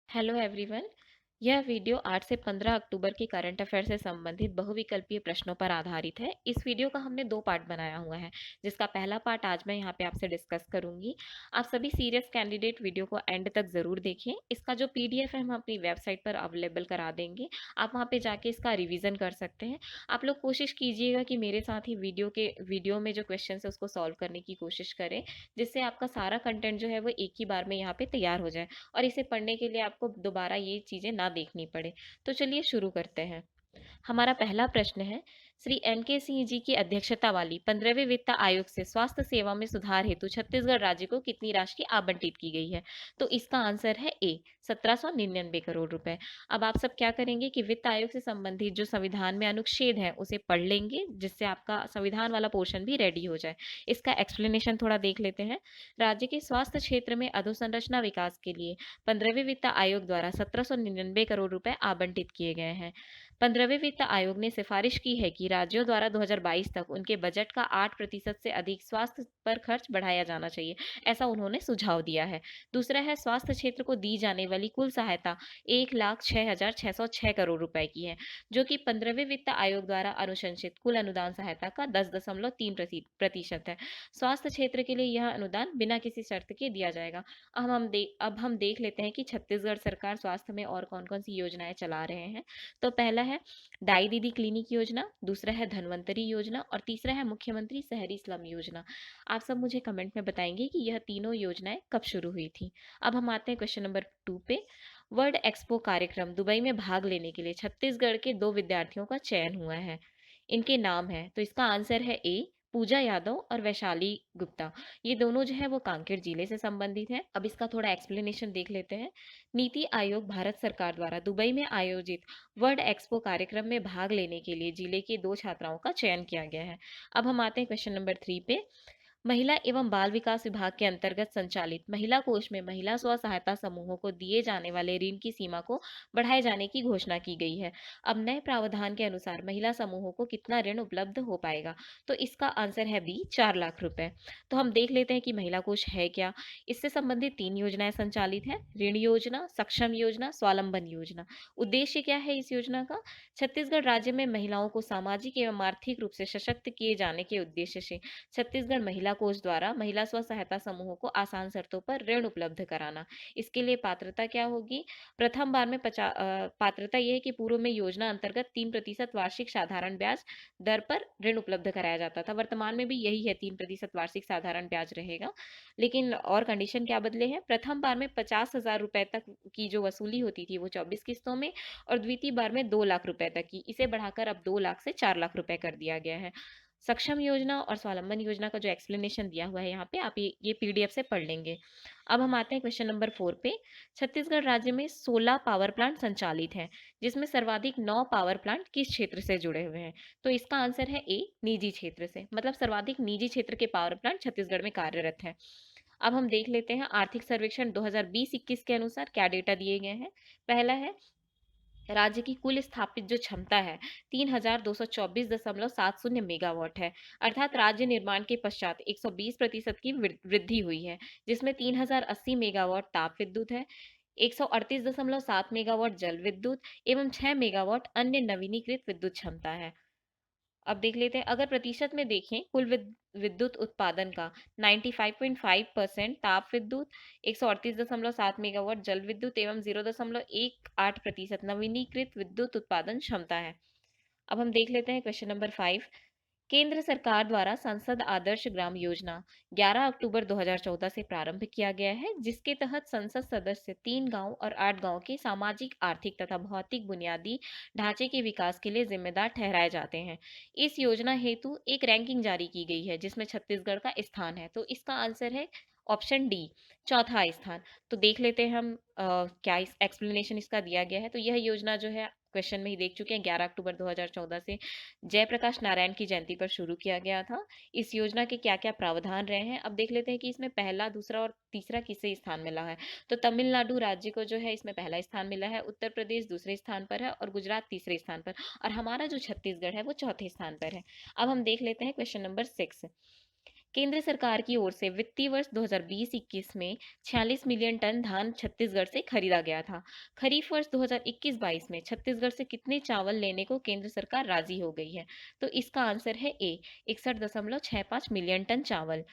Hello everyone. यह video 8 से 15 अक्टूबर के करंट अफेयर से संबंधित बहुविकल्पीय प्रश्नों पर आधारित है। इस वीडियो का हमने दो पार्ट बनाया हुआ है, जिसका पहला पार्ट आज मैं यहाँ पे आपसे डिस्कस करूंगी। आप सभी सीरियस कैंडिडेट वीडियो को एंड तक जरूर देखें। इसका जो पीडीएफ है हम अपनी वेबसाइट पर अवेलेबल करा देंगे, आप वहाँ पे जाके इसका रिविजन कर सकते हैं। आप लोग कोशिश कीजिएगा कि मेरे साथ ही वीडियो में जो क्वेश्चन है उसको सॉल्व करने की कोशिश करें, जिससे आपका सारा कंटेंट जो है वो एक ही बार में यहाँ पे तैयार हो जाए और इसे पढ़ने के लिए आपको दोबारा ये चीजें ना देखनी पड़े। तो चलिए शुरू करते हैं। हमारा पहला प्रश्न है, श्री एन के सिंह जी की अध्यक्षता वाली 15वें वित्त आयोग से स्वास्थ्य सेवा में सुधार हेतु छत्तीसगढ़ राज्य को कितनी राशि आवंटित की गई है? तो इसका आंसर है ए, 1799 करोड़ रुपए। अब आप सब क्या करेंगे कि वित्त आयोग से संबंधित जो संविधान में अनुच्छेद है उसे पढ़ लेंगे, जिससे आपका संविधान वाला पोर्शन भी रेडी हो जाए। इसका एक्सप्लेनेशन थोड़ा देख लेते हैं। राज्य के स्वास्थ्य क्षेत्र में अधोसंरचना विकास के लिए 15वें वित्त आयोग द्वारा 1799 करोड़ रुपए आवंटित किए गए हैं। 15वें वित्त आयोग ने सिफारिश की है कि राज्यों द्वारा 2022 तक उनके बजट का 8% से अधिक स्वास्थ्य पर खर्च बढ़ाया जाना चाहिए, ऐसा उन्होंने सुझाव दिया है। दूसरा है, स्वास्थ्य क्षेत्र को दी जाने वाली कुल सहायता 1,06,606 करोड़ रुपए की है, जो कि 15वें वित्त आयोग द्वारा अनुशंसित कुल अनुदान सहायता का 10.3% है। स्वास्थ्य क्षेत्र के लिए यह अनुदान बिना किसी शर्त के दिया जाएगा। अब हम देख लेते हैं कि छत्तीसगढ़ सरकार स्वास्थ्य में और कौन कौन सी योजनाएं चला रहे हैं। तो पहला है दाई दीदी क्लिनिक योजना, दूसरा है धनवंतरी योजना और तीसरा है मुख्यमंत्री शहरी स्लम योजना। आप सब मुझे कमेंट में बताएंगे कि यह तीनों योजनाएं कब शुरू हुई थी। अब हम आते हैं क्वेश्चन नंबर 2 पे। वर्ल्ड एक्सपो कार्यक्रम दुबई में भाग लेने के लिए छत्तीसगढ़ के दो विद्यार्थियों का चयन हुआ है। इनके नाम है, तो इसका आंसर है ए, पूजा यादव और वैशाली गुप्ता। ये दोनों जो है वो कांकेर जिले से संबंधित है। अब इसका थोड़ा एक्सप्लेनेशन देख लेते हैं। नीति आयोग भारत सरकार द्वारा दुबई में आयोजित वर्ल्ड एक्सपो कार्यक्रम में भाग लेने के लिए जिले की दो छात्राओं का चयन किया गया है। अब हम आते हैं क्वेश्चन नंबर 3 पे। महिला एवं बाल विकास विभाग के अंतर्गत संचालित महिला कोष में महिला स्व सहायता समूहों को दिए जाने वाले ऋण की सीमा को बढ़ाए जाने की घोषणा की गई है। अब नए प्रावधान के अनुसार महिला समूहों को कितना ऋण उपलब्ध हो पाएगा? तो इसका आंसर है बी, 4 लाख रुपए। तो हम देख लेते हैं कि महिला कोष है क्या। इससे संबंधित 3 योजनाएं संचालित है, ऋण योजना, सक्षम योजना, स्वावलंबन योजना। उद्देश्य क्या है इस योजना का? छत्तीसगढ़ राज्य में महिलाओं को सामाजिक एवं आर्थिक रूप से सशक्त किए जाने के उद्देश्य से छत्तीसगढ़ महिला कोष द्वारा महिला स्व सहायता समूहों को आसान शर्तों पर ऋण उपलब्ध कराना। इसके लिए पात्रता क्या होगी? प्रथम बार में पात्रता यह है कि पूर्व में योजना अंतर्गत 3% वार्षिक साधारण ब्याज दर पर ऋण उपलब्ध कराया जाता था। वर्तमान में भी यही है, 3% वार्षिक साधारण ब्याज रहेगा। लेकिन और कंडीशन क्या बदले हैं? प्रथम बार में 50,000 रुपए तक की जो वसूली होती थी वो 24 किस्तों में, और द्वितीय बार में 2 लाख रुपए तक की। इसे बढ़ाकर अब 2 लाख से 4 लाख रुपए कर दिया गया है। सक्षम योजना और स्वावलंबन योजना का जो एक्सप्लेनेशन दिया हुआ है यहाँ पे, आप ये पीडीएफ से पढ़ लेंगे। अब हम आते हैं क्वेश्चन नंबर 4 पे। छत्तीसगढ़ राज्य में 16 पावर प्लांट संचालित हैं, जिसमें सर्वाधिक 9 पावर प्लांट किस क्षेत्र से जुड़े हुए हैं? तो इसका आंसर है ए, निजी क्षेत्र से। मतलब सर्वाधिक निजी क्षेत्र के पावर प्लांट छत्तीसगढ़ में कार्यरत हैं। अब हम देख लेते हैं आर्थिक सर्वेक्षण 2020-21 के अनुसार क्या डेटा दिए गए हैं। पहला है, राज्य की कुल स्थापित जो क्षमता है 3,224.70 मेगावाट है। अर्थात राज्य निर्माण के पश्चात 120% की वृद्धि हुई है, जिसमें 3,080 मेगावाट ताप विद्युत है, 138.7 मेगावाट जल विद्युत एवं 6 मेगावाट अन्य नवीनीकृत विद्युत क्षमता है। अब देख लेते हैं, अगर प्रतिशत में देखें कुल विद्युत उत्पादन का 95.5% ताप विद्युत, 138.7 मेगावाट जल विद्युत एवं 0.18% नवीनीकृत विद्युत उत्पादन क्षमता है। अब हम देख लेते हैं क्वेश्चन नंबर 5। केंद्र सरकार द्वारा संसद आदर्श ग्राम योजना 11 अक्टूबर 2014 से प्रारंभ किया गया है, जिसके तहत संसद सदस्य 3 गांव और 8 गांव के सामाजिक, आर्थिक तथा भौतिक बुनियादी ढांचे के विकास के लिए जिम्मेदार ठहराए जाते हैं। इस योजना हेतु एक रैंकिंग जारी की गई है, जिसमें छत्तीसगढ़ का स्थान है। तो इसका आंसर है ऑप्शन डी, चौथा स्थान। तो देख लेते हैं हम क्या इस एक्सप्लेनेशन इसका दिया गया है। तो यह योजना जो है क्वेश्चन में ही देख चुके हैं, 11 अक्टूबर 2014 से जयप्रकाश नारायण की जयंती पर शुरू किया गया था। इस योजना के क्या क्या प्रावधान रहे हैं, अब देख लेते हैं कि इसमें पहला, दूसरा और तीसरा किसे स्थान मिला है। तो तमिलनाडु राज्य को जो है इसमें पहला स्थान मिला है, उत्तर प्रदेश दूसरे स्थान पर है और गुजरात तीसरे स्थान पर, और हमारा जो छत्तीसगढ़ है वो चौथे स्थान पर है। अब हम देख लेते हैं क्वेश्चन नंबर 6। केंद्र सरकार की ओर से वित्तीय वर्ष 2020-21 में 46 मिलियन टन धान छत्तीसगढ़ से खरीदा गया था। खरीफ वर्ष 2021-22 में छत्तीसगढ़ से कितने चावल लेने को केंद्र सरकार राजी हो गई है? तो इसका आंसर है ए, 61.65 मिलियन टन चावल।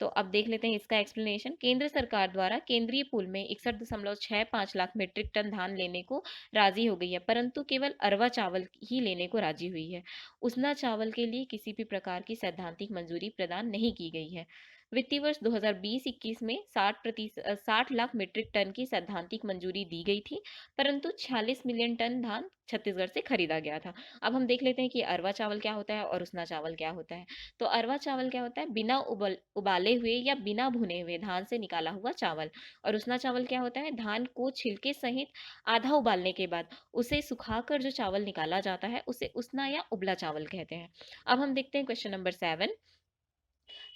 तो अब देख लेते हैं इसका एक्सप्लेनेशन। केंद्र सरकार द्वारा केंद्रीय पूल में 61.65 लाख मीट्रिक टन धान लेने को राजी हो गई है, परंतु केवल अरवा चावल ही लेने को राजी हुई है। उसना चावल के लिए किसी भी प्रकार की सैद्धांतिक मंजूरी प्रदान नहीं की गई है। वित्तीय वर्ष 2020-21 में 60 लाख मीट्रिक टन की सैद्धांतिक मंजूरी दी गई थी, परंतु 46 मिलियन टन धान छत्तीसगढ़ से खरीदा गया था। अब हम देख लेते हैं कि अरवा चावल क्या होता है और उसना चावल क्या होता है। तो अरवा चावल क्या होता है? बिना उबाले हुए या बिना भुने हुए धान से निकाला हुआ चावल। और उसना चावल क्या होता है? धान को छिलके सहित आधा उबालने के बाद उसे सुखाकर जो चावल निकाला जाता है उसे उसना या उबला चावल कहते हैं। अब हम देखते हैं क्वेश्चन नंबर 7।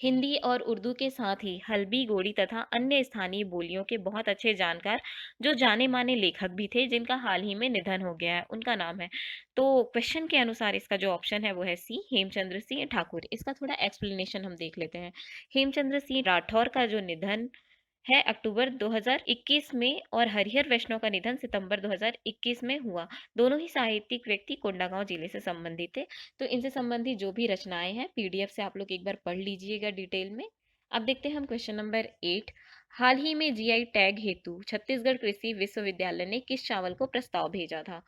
हिंदी और उर्दू के साथ ही हल्बी, गोड़ी तथा अन्य स्थानीय बोलियों के बहुत अच्छे जानकार जो जाने माने लेखक भी थे, जिनका हाल ही में निधन हो गया है, उनका नाम है। तो क्वेश्चन के अनुसार इसका जो ऑप्शन है वो है सी, हेमचंद्र सिंह ठाकुर। इसका थोड़ा एक्सप्लेनेशन हम देख लेते हैं। हेमचंद्र सिंह राठौर का जो निधन है अक्टूबर 2021 में और हरिहर वैष्णव का निधन सितंबर 2021 में हुआ। दोनों ही साहित्यिक व्यक्ति कोंडागांव जिले से संबंधित थे। तो इनसे संबंधित जो भी रचनाएं हैं पीडीएफ से आप लोग एक बार पढ़ लीजिएगा डिटेल में। अब देखते हैं हम क्वेश्चन नंबर 8। हाल ही में जीआई टैग हेतु छत्तीसगढ़ कृषि विश्वविद्यालय ने किस चावल को प्रस्ताव भेजा था?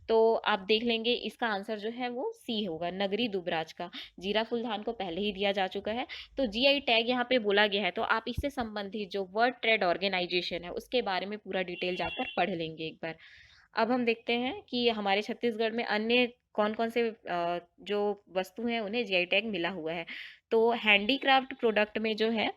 तो आप देख लेंगे इसका आंसर जो है वो सी होगा, नगरी दुबराज का। जीरा फुल धान को पहले ही दिया जा चुका है। तो जीआई टैग यहाँ पे बोला गया है, तो आप इससे संबंधित जो वर्ल्ड ट्रेड ऑर्गेनाइजेशन है उसके बारे में पूरा डिटेल जाकर पढ़ लेंगे एक बार। अब हम देखते हैं कि हमारे छत्तीसगढ़ में अन्य कौन कौन से जो वस्तु हैं उन्हें जीआई टैग मिला हुआ है। तो हैंडीक्राफ्ट प्रोडक्ट में जो है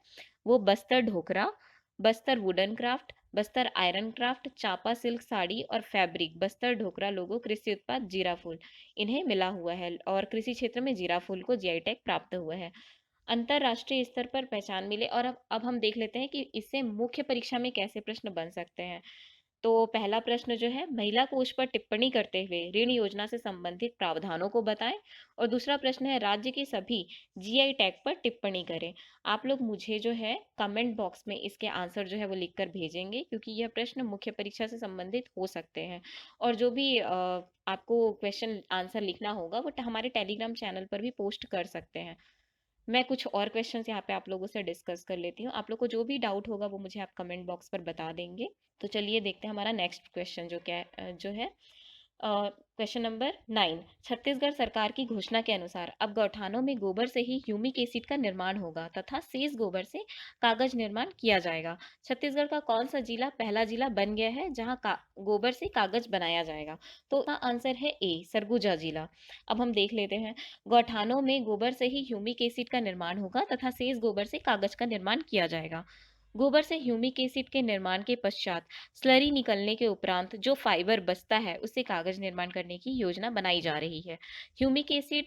वो Bastar Dhokra, Bastar wooden craft, Bastar iron craft, Champa silk sari और फैब्रिक, बस्तर ढोकरा लोगो कृषि उत्पाद जीरा फूल, इन्हें मिला हुआ है। और कृषि क्षेत्र में जीरा फूल को जीआई टैग प्राप्त हुआ है। अंतरराष्ट्रीय स्तर पर पहचान मिले। और अब हम देख लेते हैं कि इससे मुख्य परीक्षा में कैसे प्रश्न बन सकते हैं। तो पहला प्रश्न जो है, महिला कोष पर टिप्पणी करते हुए ऋण योजना से संबंधित प्रावधानों को बताएं। और दूसरा प्रश्न है, राज्य के सभी जीआई टैग पर टिप्पणी करें। आप लोग मुझे जो है कमेंट बॉक्स में इसके आंसर जो है वो लिखकर भेजेंगे, क्योंकि यह प्रश्न मुख्य परीक्षा से संबंधित हो सकते हैं। और जो भी आपको क्वेश्चन आंसर लिखना होगा वो हमारे टेलीग्राम चैनल पर भी पोस्ट कर सकते हैं। मैं कुछ और क्वेश्चंस यहाँ पे आप लोगों से डिस्कस कर लेती हूँ। आप लोग को जो भी डाउट होगा वो मुझे आप कमेंट बॉक्स पर बता देंगे। तो चलिए देखते हैं हमारा नेक्स्ट क्वेश्चन जो क्या जो है क्वेश्चन नंबर 9। छत्तीसगढ़ सरकार की घोषणा के अनुसार अब गौठानों में गोबर से ही ह्यूमिक एसिड का निर्माण होगा तथा शेष गोबर से कागज निर्माण किया जाएगा। छत्तीसगढ़ का कौन सा जिला पहला जिला बन गया है जहां गोबर से कागज बनाया जाएगा? तो इसका आंसर है ए, सरगुजा जिला। अब हम देख लेते हैं। गौठानों में गोबर से ही ह्यूमिक एसिड का निर्माण होगा तथा शेष गोबर से कागज का निर्माण किया जाएगा। गोबर से ह्यूमिक एसिड के निर्माण के पश्चात स्लरी निकलने के उपरांत जो फाइबर बचता है उससे कागज निर्माण करने की योजना बनाई जा रही है। ह्यूमिक एसिड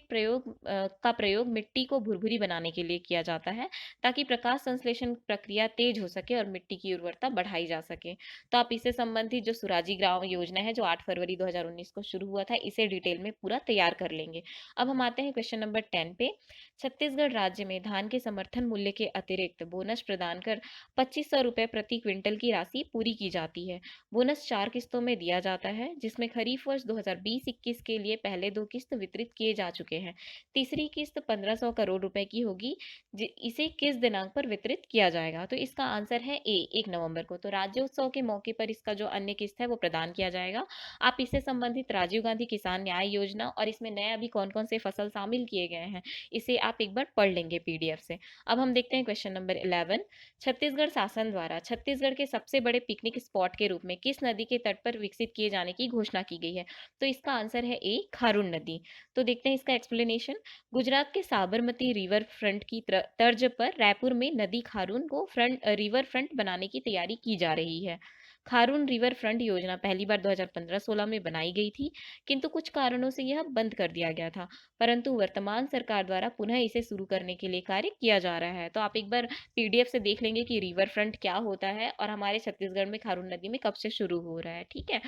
का प्रयोग मिट्टी को भुरभुरी बनाने के लिए किया जाता है, ताकि प्रकाश संश्लेषण प्रक्रिया तेज हो सके और मिट्टी की उर्वरता बढ़ाई जा सके। तो आप इससे संबंधित जो सुराजी ग्राम योजना है जो 8 फरवरी 2019 को शुरू हुआ था, इसे डिटेल में पूरा तैयार कर लेंगे। अब हम आते हैं क्वेश्चन नंबर 10 पे। छत्तीसगढ़ राज्य में धान के समर्थन मूल्य के अतिरिक्त बोनस प्रदान कर 2500 रुपये प्रति क्विंटल की राशि पूरी की जाती है। बोनस 4 किस्तों में दिया जाता है, जिसमें खरीफ वर्ष 2020-21 के लिए पहले 2 किस्त वितरित किए जा चुके हैं। तीसरी किस्त 1500 करोड़ रुपए की होगी। इसे किस दिनांक पर वितरित किया जाएगा? तो इसका आंसर है ए, 1 नवंबर को। तो राज्योत्सव के मौके पर इसका जो अन्य किस्त है वो प्रदान किया जाएगा। आप इससे संबंधित राजीव गांधी किसान न्याय योजना और इसमें नए अभी कौन कौन से फसल शामिल किए गए हैं, इसे आप एक बार पढ़ लेंगे पीडीएफ से। अब हम देखते हैं क्वेश्चन नंबर 11। छत्तीसगढ़ शासन द्वारा छत्तीसगढ़ के सबसे बड़े पिकनिक स्पॉट के रूप में किस नदी के तट पर विकसित किए जाने की घोषणा की गई है? तो इसका आंसर है ए, खारून नदी। तो देखते हैं इसका एक्सप्लेनेशन। गुजरात के साबरमती रिवर फ्रंट की तर्ज पर रायपुर में नदी खारून को रिवर फ्रंट बनाने की तैयारी की जा रही है। खारून रिवर फ्रंट योजना पहली बार 2015-16 में बनाई गई थी, किंतु कुछ कारणों से यह बंद कर दिया गया था, परंतु वर्तमान सरकार द्वारा पुनः इसे शुरू करने के लिए कार्य किया जा रहा है। तो आप एक बार पीडीएफ से देख लेंगे कि रिवर फ्रंट क्या होता है और हमारे छत्तीसगढ़ में खारून नदी में कब से शुरू हो रहा है। ठीक है,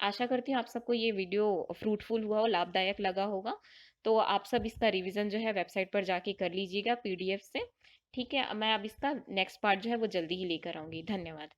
आशा करती हूँ आप सबको ये वीडियो फ्रूटफुल हुआ हो, लाभदायक लगा होगा। तो आप सब इसका रिवीजन जो है वेबसाइट पर जाके कर लीजिएगा पीडीएफ से। ठीक है, मैं अब इसका नेक्स्ट पार्ट जो है वो जल्दी ही लेकर आऊँगी। धन्यवाद।